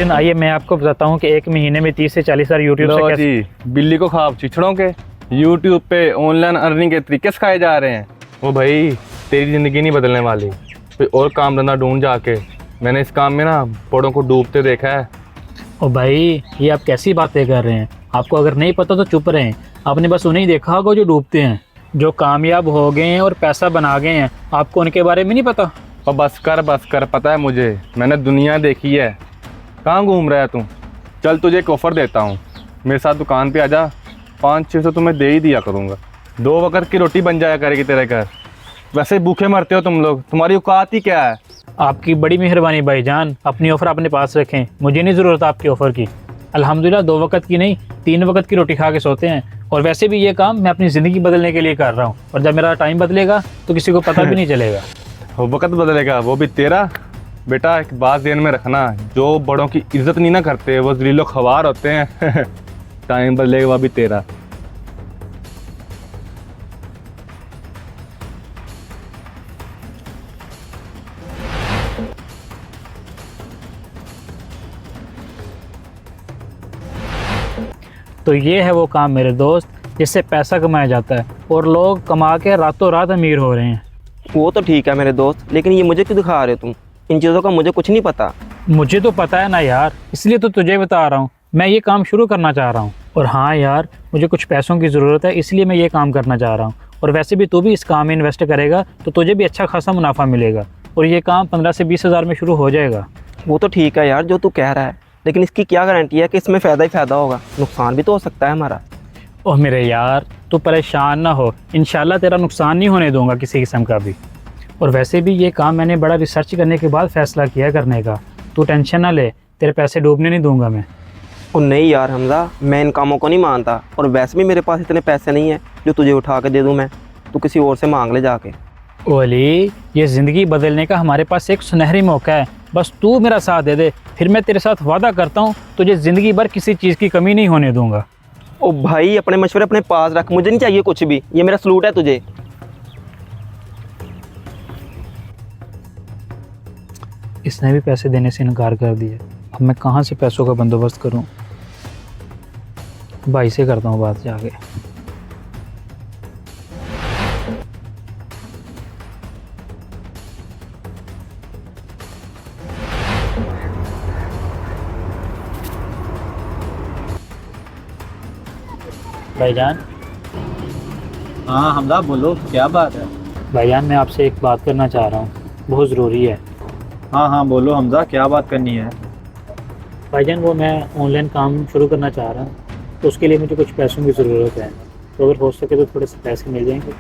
नाज़रीन आइए मैं आपको बताता हूँ कि एक महीने में 30 से 40 हज़ार यूट्यूब से जी बिल्ली को ख्वाब चिछड़ों के यूट्यूब पे ऑनलाइन अर्निंग के तरीके सिखाए जा रहे हैं। वो भाई तेरी ज़िंदगी नहीं बदलने वाली, कोई और काम धंधा ढूंढ जाके। मैंने इस काम में ना बड़ों को डूबते देखा है। ओ भाई ये आप कैसी बातें कर रहे हैं? आपको अगर नहीं पता तो चुप रहें। आपने बस उन्हें ही देखा होगा जो डूबते हैं, जो कामयाब हो गए हैं और पैसा बना गए हैं। आपको उनके बारे में नहीं पता? और बस कर, पता है मुझे, मैंने दुनिया देखी है। कहाँ घूम रहा है तू? चल तुझे एक ऑफ़र देता हूँ, मेरे साथ दुकान पे आजा, 500-600 तो मैं दे ही दिया करूँगा। 2 वक्त की रोटी बन जाया करेगी तेरे घर। वैसे भूखे मरते हो तुम लोग, तुम्हारी औकात ही क्या है? आपकी बड़ी मेहरबानी भाईजान, अपनी ऑफ़र अपने पास रखें, मुझे नहीं ज़रूरत आपकी ऑफ़र की। अल्हम्दुलिल्लाह 2 वक्त की नहीं 3 वक्त की रोटी खा के सोते हैं। और वैसे भी ये काम मैं अपनी ज़िंदगी बदलने के लिए कर रहा हूँ, और जब मेरा टाइम बदलेगा तो किसी को पता भी नहीं चलेगा। वो वक्त बदलेगा, वो भी तेरा। बेटा एक बात ध्यान में रखना, जो बड़ों की इज्जत नहीं ना करते वो ज़लीलो ख्वार होते हैं। टाइम बदलेगा वो भी तेरा। तो ये है वो काम मेरे दोस्त जिससे पैसा कमाया जाता है, और लोग कमा के रातों रात अमीर हो रहे हैं। वो तो ठीक है मेरे दोस्त, लेकिन ये मुझे क्यों दिखा रहे हो तुम? इन चीज़ों का मुझे कुछ नहीं पता। मुझे तो पता है ना यार, इसलिए तो तुझे बता रहा हूँ। मैं ये काम शुरू करना चाह रहा हूँ, और हाँ यार मुझे कुछ पैसों की ज़रूरत है, इसलिए मैं ये काम करना चाह रहा हूँ। और वैसे भी तू भी इस काम में इन्वेस्ट करेगा तो तुझे भी अच्छा खासा मुनाफा मिलेगा, और ये काम 15 से 20 हज़ार में शुरू हो जाएगा। वो तो ठीक है यार जो तू कह रहा है, लेकिन इसकी क्या गारंटी है कि इसमें फ़ायदा ही फ़ायदा होगा? नुकसान भी तो हो सकता है हमारा। ओह मेरे यार तू परेशान ना हो, इंशाल्लाह तेरा नुकसान नहीं होने दूंगा किसी किस्म का भी। और वैसे भी ये काम मैंने बड़ा रिसर्च करने के बाद फ़ैसला किया करने का। तू टेंशन ना ले, तेरे पैसे डूबने नहीं दूंगा मैं। और नहीं यार हमजा, मैं इन कामों को नहीं मानता, और वैसे भी मेरे पास इतने पैसे नहीं हैं जो तुझे उठा के दे दूँ मैं। तू किसी और से मांग ले जाके। ओ अली, ये ज़िंदगी बदलने का हमारे पास एक सुनहरी मौका है, बस तू मेरा साथ दे दे, फिर मैं तेरे साथ वादा करता हूँ तुझे ज़िंदगी भर किसी चीज़ की कमी नहीं होने दूंगा। ओ भाई अपने मशवरे अपने पास रख, मुझे नहीं चाहिए कुछ भी, ये मेरा सलूट है तुझे। इसने भी पैसे देने से इनकार कर दिया, अब मैं कहाँ से पैसों का बंदोबस्त करूँ? भाई से करता हूँ बात जाके। भाईजान। हाँ हमदा बोलो, क्या बात है? भाईजान मैं आपसे एक बात करना चाह रहा हूँ, बहुत ज़रूरी है। हाँ हाँ बोलो हमदा, क्या बात करनी है? भाईजान वो मैं ऑनलाइन काम शुरू करना चाह रहा हूँ, तो उसके लिए मुझे कुछ पैसों की ज़रूरत है, तो अगर हो सके तो थोड़े से पैसे मिल जाएंगे।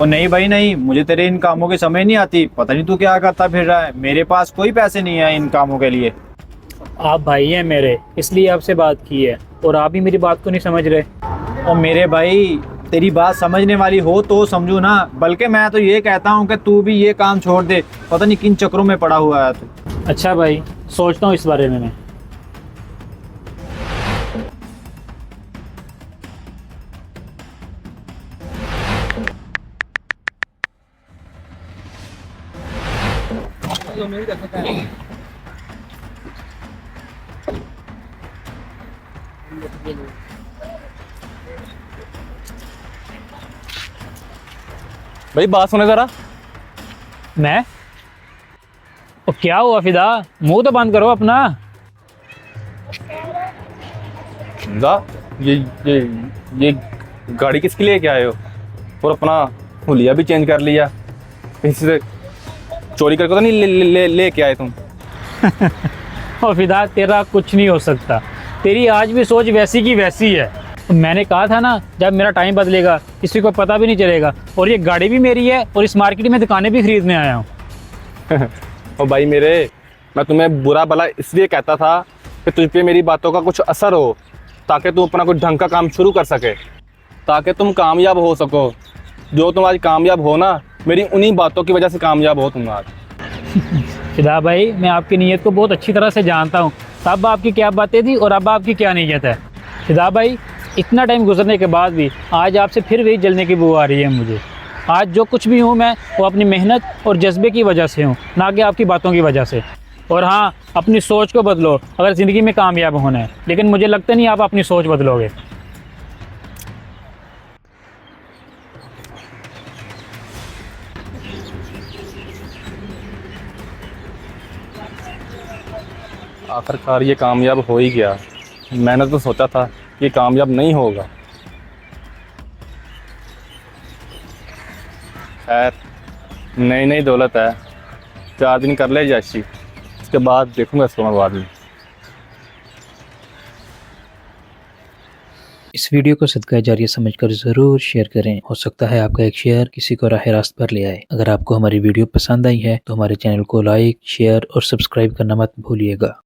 और नहीं भाई नहीं, मुझे तेरे इन कामों की समझ नहीं आती। पता नहीं तू क्या करता फिर रहा है। मेरे पास कोई पैसे नहीं है इन कामों के लिए। आप भाई हैं मेरे, इसलिए आपसे बात की है, और आप भी मेरी बात को नहीं समझ रहे। और मेरे भाई तेरी बात समझने वाली हो तो समझू ना, बल्कि मैं तो ये कहता हूँ कि तू भी ये काम छोड़ दे। पता नहीं किन चक्रों में पड़ा हुआ है तू। अच्छा भाई, सोचता हूँ इस बारे में मैं। भाई बात सुने ज़रा। मैं? ओ क्या हुआ फिदा, मुंह तो बंद करो अपना। जा ये गाड़ी किसके लिए क्या आए हो? और अपना हुलिया भी चेंज कर लिया, किसी से चोरी करके तो नहीं ले के आए तुम? ओ फिदा तेरा कुछ नहीं हो सकता, तेरी आज भी सोच वैसी की वैसी है। मैंने कहा था ना जब मेरा टाइम बदलेगा किसी को पता भी नहीं चलेगा, और ये गाड़ी भी मेरी है, और इस मार्केट में दुकानें भी खरीदने आया हूँ। और भाई मेरे, मैं तुम्हें बुरा भला इसलिए कहता था कि तुझ पे मेरी बातों का कुछ असर हो, ताकि तुम अपना कुछ ढंग का काम शुरू कर सके, ताकि तुम कामयाब हो सको। जो तुम आज कामयाब हो ना, मेरी उन्हीं बातों की वजह से कामयाब हो तुम आज। फिदा भाई मैं आपकी नीयत को बहुत अच्छी तरह से जानता हूँ, तब आपकी क्या बातें थी और अब आपकी क्या नीयत है। फिदा भाई इतना टाइम गुजरने के बाद भी आज आपसे फिर वही जलने की बू आ रही है मुझे। आज जो कुछ भी हूँ मैं, वो अपनी मेहनत और जज्बे की वजह से हूँ, ना कि आपकी बातों की वजह से। और हाँ, अपनी सोच को बदलो अगर ज़िंदगी में कामयाब होना है, लेकिन मुझे लगता नहीं आप अपनी सोच बदलोगे। आखिरकार ये कामयाब हो ही गया। मैंने तो सोचा था कि ये कामयाब नहीं होगा। खैर, नई नई दौलत है, 4 दिन कर ले जैसी, उसके बाद देखूंगा इसको मैं बाद में। इस वीडियो को सदका जारिया समझकर ज़रूर शेयर करें। हो सकता है आपका एक शेयर किसी को राह रास्त पर ले आए। अगर आपको हमारी वीडियो पसंद आई है तो हमारे चैनल को लाइक, शेयर और सब्सक्राइब करना मत भूलिएगा।